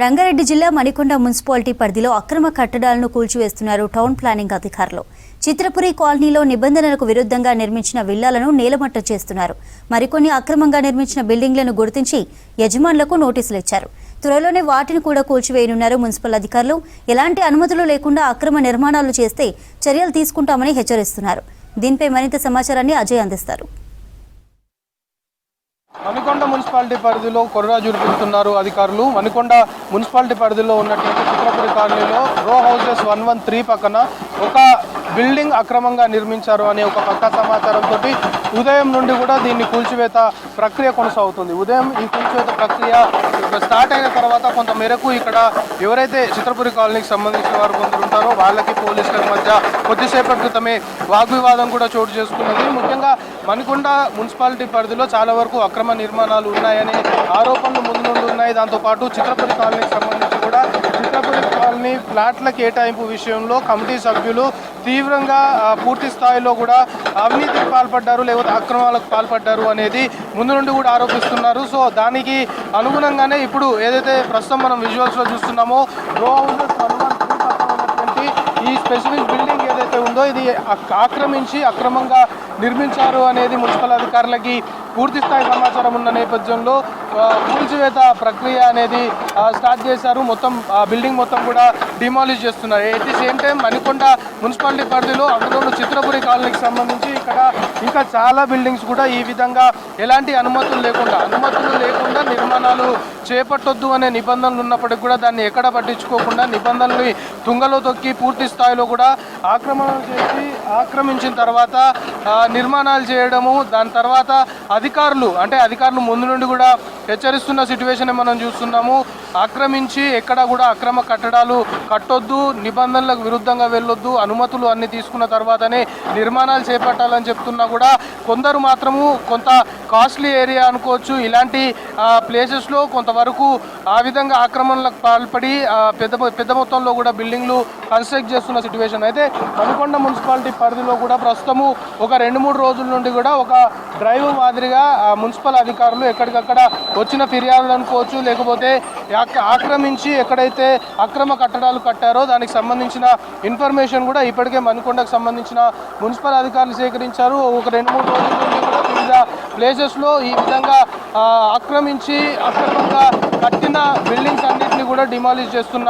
రంగారెడ్డి జిల్లా మణికొండ మున్సిపాలిటీ పరిధిలో అక్రమ కట్టడాలను కూల్చివేస్తున్నారు టౌన్ ప్లానింగ్ అధికారులు. చిత్రపురి కాలనీలో నిబంధనలకు విరుద్ధంగా నిర్మించిన విల్లాలను నేలమట్టం చేస్తున్నారు. మరికొన్ని అక్రమంగా నిర్మించిన బిల్డింగ్లను గుర్తించి యజమానులకు నోటీసులు ఇచ్చారు. త్వరలోనే వాటిని కూడా కూల్చివేయనున్నారు మున్సిపల్ అధికారులు. ఎలాంటి అనుమతులు లేకుండా అక్రమ నిర్మాణాలు చేస్తే చర్యలు తీసుకుంటామని హెచ్చరిస్తున్నారు. దీనిపై మరింత సమాచారాన్ని అజయ్ అందిస్తారు. మణికొండ మున్సిపాలిటీ పరిధిలో కొర్రా జురిపిస్తున్నారు అధికారులు. మణికొండ మున్సిపాలిటీ పరిధిలో ఉన్నటువంటి చిత్రపురి కాలనీలో రో హౌసెస్ 113 పక్కన ఒక బిల్డింగ్ అక్రమంగా నిర్మించారు అనే ఒక పక్కా సమాచారంతో ఉదయం నుండి కూడా దీన్ని కూల్చివేత ప్రక్రియ కొనసాగుతుంది. ఉదయం ఈ కూల్చివేత ప్రక్రియ స్టార్ట్ అయిన తర్వాత కొంత మేరకు ఇక్కడ ఎవరైతే చిత్రపురి కాలనీకి సంబంధించిన వారు కొందరు ఉంటారో వాళ్ళకి పోలీసులకు మధ్య కొద్దిసేపటి క్రితమే వాగ్వివాదం కూడా చోటు చేసుకున్నది. ముఖ్యంగా మణికొండ మున్సిపాలిటీ పరిధిలో చాలా వరకు అక్రమ నిర్మాణాలు ఉన్నాయనే ఆరోపణలు ముందు నుండి ఉన్నాయి. దాంతోపాటు చిత్రపురి కాలనీకి సంబంధించి కూడా చిత్రపురి కాలనీ ఫ్లాట్ల కేటాయింపు విషయంలో కమిటీ సభ్యులు తీవ్రంగా పూర్తి స్థాయిలో కూడా అవినీతికి పాల్పడ్డారు, లేకపోతే అక్రమాలకు పాల్పడ్డారు అనేది ముందు నుండి కూడా ఆరోపిస్తున్నారు. సో దానికి అనుగుణంగానే ఇప్పుడు ఏదైతే ప్రస్తుతం మనం విజువల్స్లో చూస్తున్నామో రో హౌసెస్ 113 పక్కన ఉన్నటువంటి ఈ స్పెసిఫిక్ బిల్డింగ్ ఏదైతే ఉందో ఇది ఆక్రమించి అక్రమంగా నిర్మించారు అనేది మున్సిపల్ అధికారులకి పూర్తి స్థాయి సమాచారం ఉన్న నేపథ్యంలో కూల్చివేత ప్రక్రియ అనేది స్టార్ట్ చేశారు. మొత్తం బిల్డింగ్ మొత్తం కూడా డిమాలిష్ చేస్తున్నారు. At the same time Manikonda municipality పరిధిలో అందులోనూ చిత్రపురి కాలనీకి సంబంధించి ఇక్కడ ఇంకా చాలా బిల్డింగ్స్ కూడా ఈ విధంగా ఎలాంటి అనుమతులు లేకుండా నిర్మాణాలు చేపట్టొద్దు అనే నిబంధనలు ఉన్నప్పటికీ కూడా దాన్ని ఎక్కడ పట్టించుకోకుండా నిబంధనల్ని తుంగలో తొక్కి పూర్తి స్థాయిలో కూడా ఆక్రమించిన తర్వాత నిర్మాణాలు చేయడము, దాని తర్వాత అధికారులు ముందు నుండి కూడా హెచ్చరిస్తున్న సిచ్యువేషన్ మనం చూస్తున్నాము. ఆక్రమించి ఎక్కడ కూడా అక్రమ కట్టడాలు కట్టొద్దు, నిబంధనలకు విరుద్ధంగా వెళ్ళొద్దు, అనుమతులు అన్ని తీసుకున్న తర్వాతనే నిర్మాణాలు చేపట్టాలని చెప్తున్నా కూడా కొందరు మాత్రము కొంత కాస్ట్లీ ఏరియా అనుకోవచ్చు ఇలాంటి ప్లేసెస్లో కొంతవరకు ఆ విధంగా ఆక్రమణలకు పాల్పడి పెద్ద మొత్తంలో కూడా బిల్డింగ్లు కన్స్ట్రక్ట్ చేస్తున్న సిచ్యువేషన్. అయితే మణికొండ మున్సిపాలిటీ పరిధిలో కూడా ప్రస్తుతము ఒక 2-3 రోజుల నుండి కూడా ఒక డ్రైవ్ మాదిరిగా మున్సిపల్ అధికారులు ఎక్కడికక్కడ వచ్చిన ఫిర్యాదులు అనుకోవచ్చు, లేకపోతే ఆక్రమించి ఎక్కడైతే అక్రమ కట్టడాలు కట్టారో దానికి సంబంధించిన ఇన్ఫర్మేషన్ కూడా ఇప్పటికే మణికొండకు సంబంధించిన మున్సిపల్ అధికారులు సేకరించారు. ఒక 2-3 రోజుల నుండి కూడా వివిధ ప్లేసెస్లో ఈ విధంగా ఆక్రమించి అక్రమంగా కట్టిన బిల్డింగ్స్ అన్నింటినీ కూడా డిమాలిష్ చేస్తున్న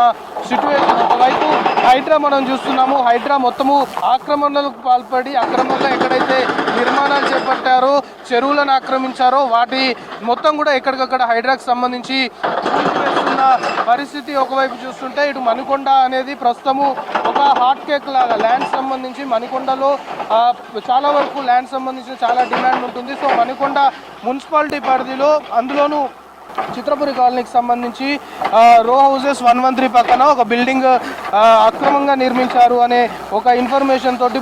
సిచ్యువేషన్. ఒకవైపు హైడ్రా మనం చూస్తున్నాము. హైడ్రా మొత్తము ఆక్రమణలకు పాల్పడి అక్రమంగా ఎక్కడైతే నిర్మాణాలు చేపట్టారో, చెరువులను ఆక్రమించారో వాటి మొత్తం కూడా ఎక్కడికక్కడ హైడ్రాకు సంబంధించి కూల్చివేస్తున్న పరిస్థితి ఒకవైపు చూస్తుంటే, ఇటు మణికొండ అనేది ప్రస్తుతము ఒక హాట్ కేక్ లాగా ల్యాండ్ సంబంధించి మణికొండలో చాలా వరకు ల్యాండ్ సంబంధించిన చాలా డిమాండ్ ఉంటుంది. సో మణికొండ మున్సిపాలిటీ పరిధిలో అందులోనూ చిత్రపురి కాలనీకి సంబంధించి రో హౌసెస్ 113 పక్కన ఒక బిల్డింగ్ అక్రమంగా నిర్మించారు అనే ఒక ఇన్ఫర్మేషన్ తోటి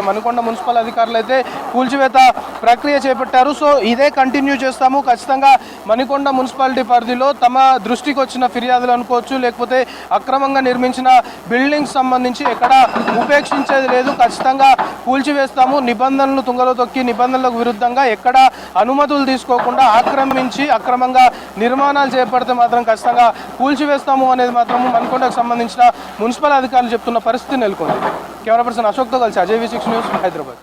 మణికొండ మున్సిపల్ అధికారులు అయితే కూల్చివేత ప్రక్రియ చేపట్టారు. సో ఇదే కంటిన్యూ చేస్తాము. ఖచ్చితంగా మణికొండ మున్సిపాలిటీ పరిధిలో తమ దృష్టికి వచ్చిన ఫిర్యాదులు అనుకోవచ్చు, లేకపోతే అక్రమంగా నిర్మించిన బిల్డింగ్స్ సంబంధించి ఎక్కడ ఉపేక్షించేది లేదు. ఖచ్చితంగా కూల్చివేస్తాము. నిబంధనలు తుంగలో తొక్కి నిబంధనలకు విరుద్ధంగా ఎక్కడ అనుమతులు తీసుకోకుండా ఆక్రమించి అక్రమంగా నిర్మాణాలు చేపడితే మాత్రం ఖచ్చితంగా కూల్చివేస్తాము అనేది మాత్రము మణికొండకు సంబంధించిన మున్సిపల్ అధికారులు చెప్తున్న పరిస్థితి నెలకొంది. కెమెరా పర్సన్ అశోక్తో కలిసి అజయ్ V6 న్యూస్, హైదరాబాద్.